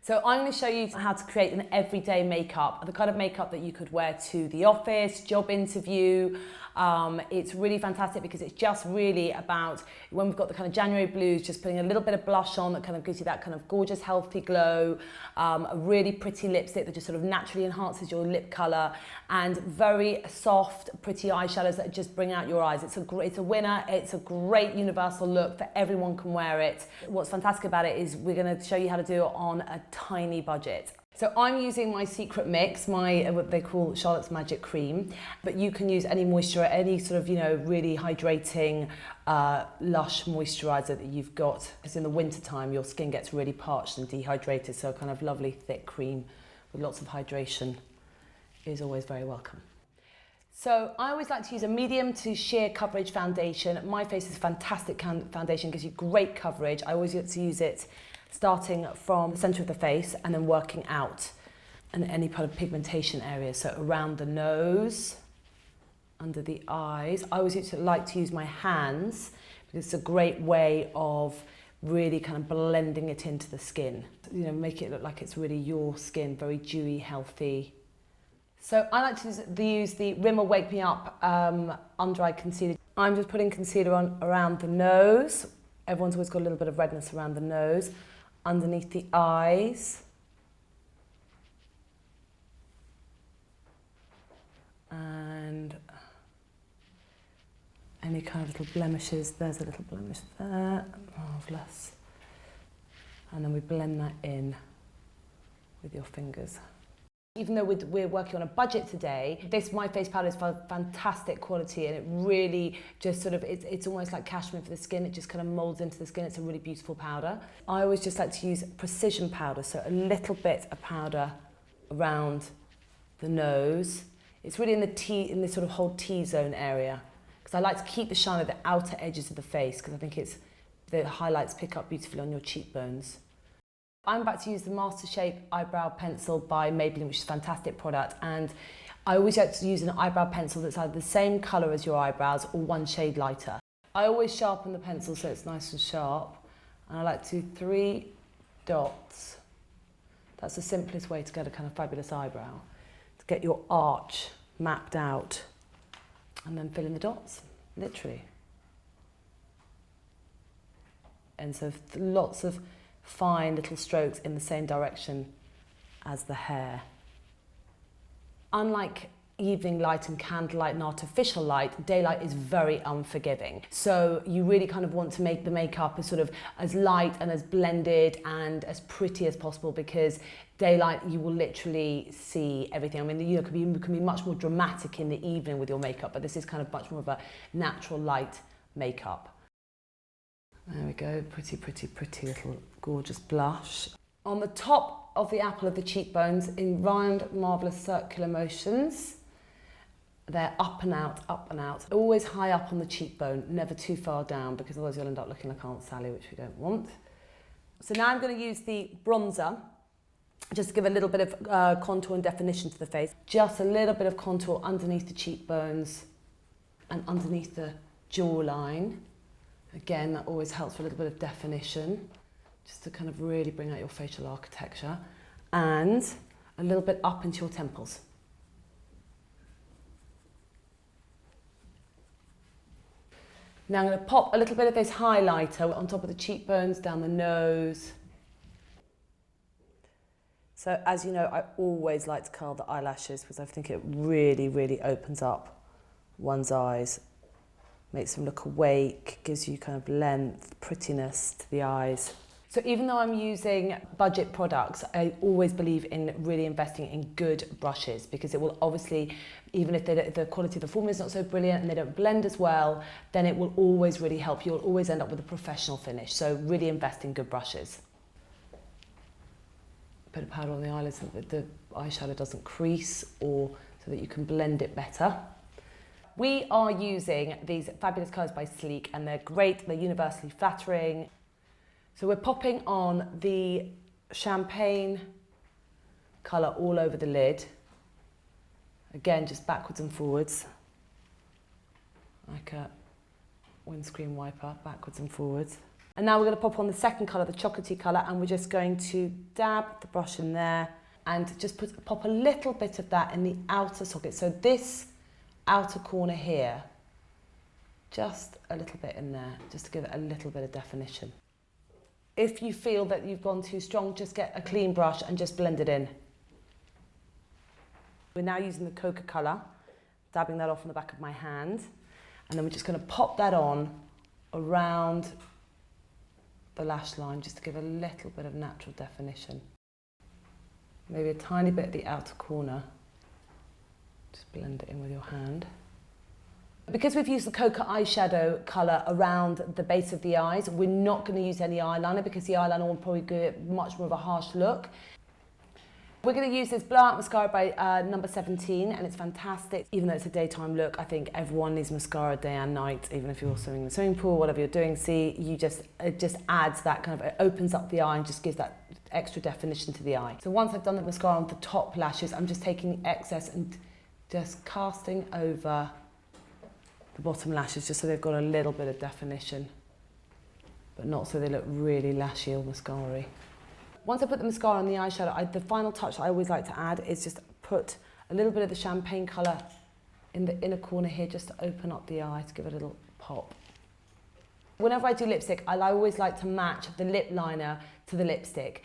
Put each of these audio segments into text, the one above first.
So I'm going to show you how to create an everyday makeup, the kind of makeup that you could wear to the office, job interview. It's really fantastic because it's just really about, when we've got the kind of January blues, just putting a little bit of blush on that kind of gives you that kind of gorgeous, healthy glow, a really pretty lipstick that just sort of naturally enhances your lip colour, and very soft, pretty eyeshadows that just bring out your eyes. It's a winner. It's a great universal look for everyone can wear it. What's fantastic about it is we're going to show you how to do it on a tiny budget. So I'm using my secret mix, what they call Charlotte's Magic Cream, but you can use any moisturiser, any sort of, really hydrating, lush moisturiser that you've got. Because in the winter time, your skin gets really parched and dehydrated, so a kind of lovely thick cream with lots of hydration is always very welcome. So I always like to use a medium to sheer coverage foundation. Myface is a fantastic foundation, gives you great coverage. I always like to use it starting from the centre of the face and then working out in any kind of pigmentation area. So around the nose, under the eyes. I always like to use my hands because it's a great way of really kind of blending it into the skin. Make it look like it's really your skin, very dewy, healthy. So I like to use the Rimmel Wake Me Up under eye concealer. I'm just putting concealer on around the nose. Everyone's always got a little bit of redness around the nose. Underneath the eyes. And any kind of little blemishes. There's a little blemish there. Marvellous. And then we blend that in with your fingers. Even though we're working on a budget today, this Myface powder is fantastic quality, and it really just sort of, it's almost like cashmere for the skin. It just kind of molds into the skin. It's a really beautiful powder. I always just like to use precision powder, so a little bit of powder around the nose. It's really in this sort of whole T-zone area, because I like to keep the shine at the outer edges of the face, because I think the highlights pick up beautifully on your cheekbones. I'm about to use the Master Shape Eyebrow Pencil by Maybelline, which is a fantastic product, and I always like to use an eyebrow pencil that's either the same colour as your eyebrows or one shade lighter. I always sharpen the pencil so it's nice and sharp, and I like to do 3 dots. That's the simplest way to get a kind of fabulous eyebrow, to get your arch mapped out, and then fill in the dots, literally. And so lots of fine little strokes in the same direction as the hair. Unlike evening light and candlelight and artificial light, daylight is very unforgiving. So you really kind of want to make the makeup as light and as blended and as pretty as possible, because daylight you will literally see everything. I mean, you can be much more dramatic in the evening with your makeup, but this is kind of much more of a natural light makeup. There we go, pretty, pretty, pretty little gorgeous blush. On the top of the apple of the cheekbones, in round, marvellous circular motions. They're up and out, up and out. Always high up on the cheekbone, never too far down, because otherwise you'll end up looking like Aunt Sally, which we don't want. So now I'm going to use the bronzer, just to give a little bit of contour and definition to the face. Just a little bit of contour underneath the cheekbones and underneath the jawline. Again, that always helps for a little bit of definition, just to kind of really bring out your facial architecture, and a little bit up into your temples. Now I'm going to pop a little bit of this highlighter on top of the cheekbones, down the nose. So as you know, I always like to curl the eyelashes because I think it really, really opens up one's eyes. Makes them look awake, gives you kind of length, prettiness to the eyes. So even though I'm using budget products, I always believe in really investing in good brushes, because it will obviously, even if the quality of the formula is not so brilliant and they don't blend as well, then it will always really help. You'll always end up with a professional finish. So really invest in good brushes. Put a powder on the eyelids so that the eyeshadow doesn't crease, or so that you can blend it better. We are using these fabulous colours by Sleek, and they're great, they're universally flattering. So we're popping on the champagne colour all over the lid. Again, just backwards and forwards, like a windscreen wiper, backwards and forwards. And now we're going to pop on the second colour, the chocolatey colour, and we're just going to dab the brush in there and just pop a little bit of that in the outer socket. So this outer corner here, just a little bit in there, just to give it a little bit of definition. If you feel that you've gone too strong, just get a clean brush and just blend it in. We're now using the Coca colour, dabbing that off on the back of my hand, and then we're just going to pop that on around the lash line just to give a little bit of natural definition. Maybe a tiny bit at the outer corner. Just blend it in with your hand. Because we've used the Coca eyeshadow colour around the base of the eyes, we're not going to use any eyeliner because the eyeliner will probably give it much more of a harsh look. We're going to use this Blowout Mascara by number 17, and it's fantastic. Even though it's a daytime look, I think everyone needs mascara day and night, even if you're swimming in the swimming pool, whatever you're doing. See, it just adds that kind of, it opens up the eye and just gives that extra definition to the eye. So once I've done the mascara on the top lashes, I'm just taking the excess and just casting over the bottom lashes, just so they've got a little bit of definition, but not so they look really lashy or mascara-y. Once I put the mascara on the eyeshadow, the final touch I always like to add is just put a little bit of the champagne colour in the inner corner here, just to open up the eye, to give it a little pop. Whenever I do lipstick, I always like to match the lip liner to the lipstick.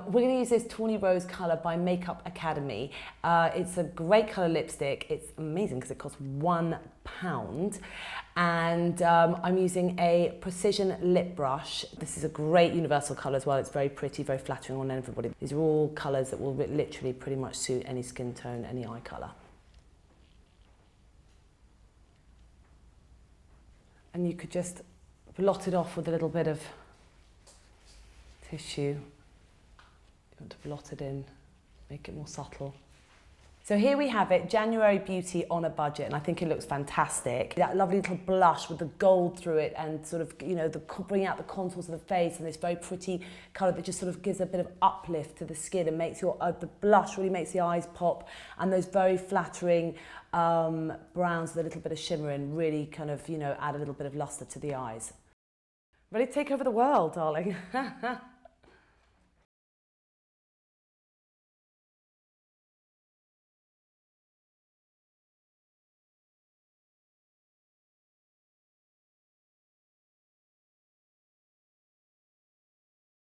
We're going to use this Tawny Rose colour by Makeup Academy. It's a great colour lipstick. It's amazing because it costs £1. And I'm using a precision lip brush. This is a great universal colour as well. It's very pretty, very flattering on everybody. These are all colours that will literally pretty much suit any skin tone, any eye colour. And you could just blot it off with a little bit of tissue. You want to blot it in, make it more subtle. So here we have it, January Beauty on a budget, and I think it looks fantastic. That lovely little blush with the gold through it and sort of, you know, bringing out the contours of the face, and this very pretty colour that just sort of gives a bit of uplift to the skin and makes your, the blush really makes the eyes pop, and those very flattering browns with a little bit of shimmer in really kind of, you know, add a little bit of lustre to the eyes. Ready to take over the world, darling?